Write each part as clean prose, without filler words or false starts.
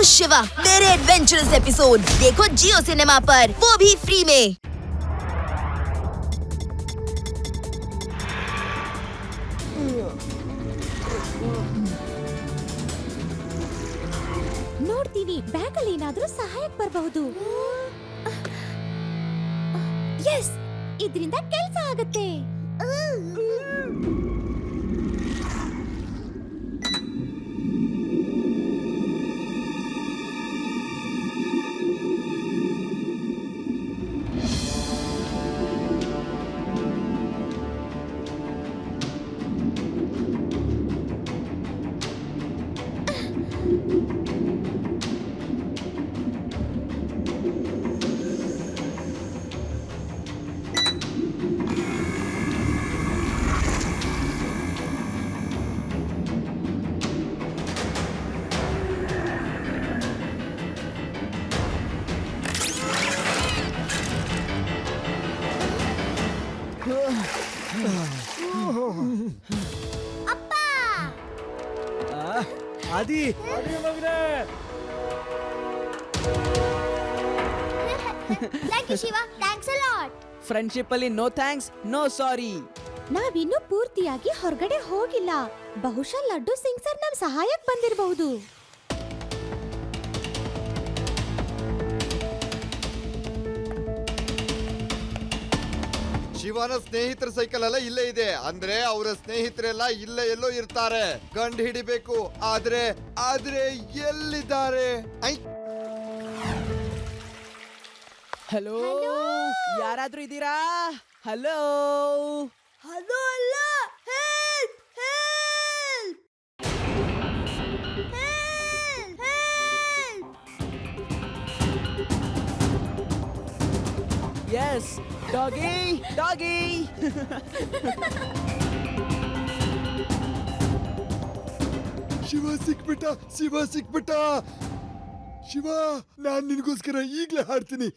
शिवा मेरे adventurous episode देखो जियो cinema पर, वो भी फ्री में। ನೋಡ್ತೀನಿ ಬ್ಯಾಗ್ ಅಲ್ಲಿ ಏನಾದ್ರೂ ಸಹಾಯಕ್ಕೆ ಬರಬಹುದು. ಎಸ್, ಇದರಿಂದ ಕೆಲಸ ಆಗುತ್ತೆ. ಅಪ್ಪ ಆದಿ thank you Shiva, thanks a lot. Friendship ಅಲ್ಲಿ ನೋ ಥ್ಯಾಂಕ್ಸ್ ನೋ ಸಾರಿ. ನಾವಿನ್ನೂ ಪೂರ್ತಿಯಾಗಿ ಹೊರಗಡೆ ಹೋಗಿಲ್ಲ. ಬಹುಶಃ ಲಡ್ಡು ಸಿಂಗ್ ಸರ್ ನಮ್ ಸಹಾಯಕ್ಕೆ ಬಂದಿರಬಹುದು. ಶಿವನ ಸ್ನೇಹಿತರ ಸೈಕಲ್ ಎಲ್ಲ ಇಲ್ಲೇ ಇದೆ, ಅಂದ್ರೆ ಅವರ ಸ್ನೇಹಿತರೆಲ್ಲ ಇಲ್ಲೇ ಎಲ್ಲೋ ಇರ್ತಾರೆ. ಕಂಡು ಹಿಡಿಬೇಕು. ಆದ್ರೆ ಎಲ್ಲಿದ್ದಾರೆ? ಹಲೋ, ಯಾರಾದ್ರೂ ಇದ್ದೀರಾ? ಹಲೋ ಹಲೋ ಅಲ್ಲ, help help help help. Yes, doggy doggy. Shiva ಸಿಕ್ಬಿಟ್ಟ. ಶಿವ, ನಾನ್ ನಿನ್ಗೋಸ್ಕರ ಈಗ್ಲೇ ಹಾಡ್ತೀನಿ.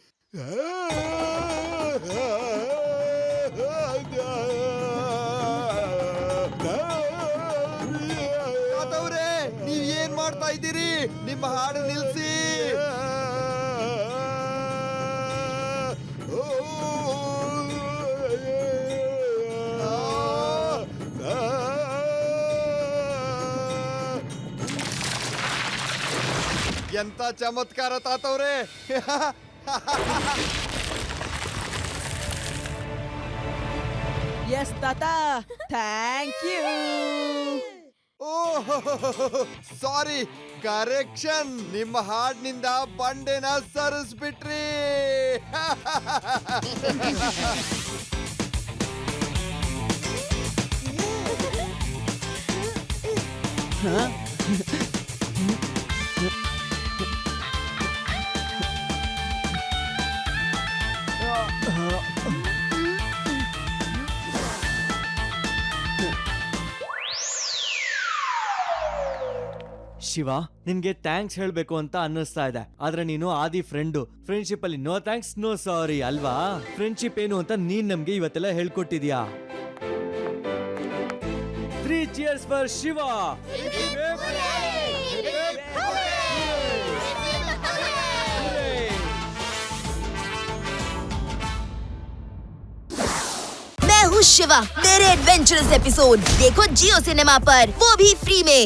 ತಾತವ್ರೆ, ನೀವ್ ಏನ್ ಮಾಡ್ತಾ ಇದ್ದೀರಿ? ನಿಮ್ಮ ಹಾಡು ನಿಲ್ಸಿ. ಎಂತ ಚಮತ್ಕಾರ ತಾತವ್ರೆ. ಎಸ್ ತಾತ, ಥ್ಯಾಂಕ್ ಯು. Sorry, correction. ನಿಮ್ಮ ಹಾಡ್ನಿಂದ ಬಂಡೆನ ಸರಿಸ್ಬಿಟ್ರಿ. ಶಿವ, ನಿನ್ಗೆ ಥ್ಯಾಂಕ್ಸ್ ಹೇಳ್ಬೇಕು ಅಂತ ಅನ್ನಿಸ್ತಾ ಇದೆ, ಆದ್ರೆ ನೀನು ಆದಿ ಫ್ರೆಂಡು. ಫ್ರೆಂಡ್ಶಿಪ್ ಅಲ್ಲಿ ನೋ ಥ್ಯಾಂಕ್ಸ್ ನೋ ಸಾರಿ ಅಲ್ವಾ? ಫ್ರೆಂಡ್ಶಿಪ್ ಏನು ಅಂತ ನೀನ್ ನಮ್ಗೆ ಇವತ್ತೆಲ್ಲ ಹೇಳ್ಕೊಟ್ಟಿದ್ಯಾ. 3 cheers for ಶಿವ. मैं हूँ शिवा मेरे एडवेंचरस एपिसोड देखो जियो सिनेमा पर, वो भी फ्री में।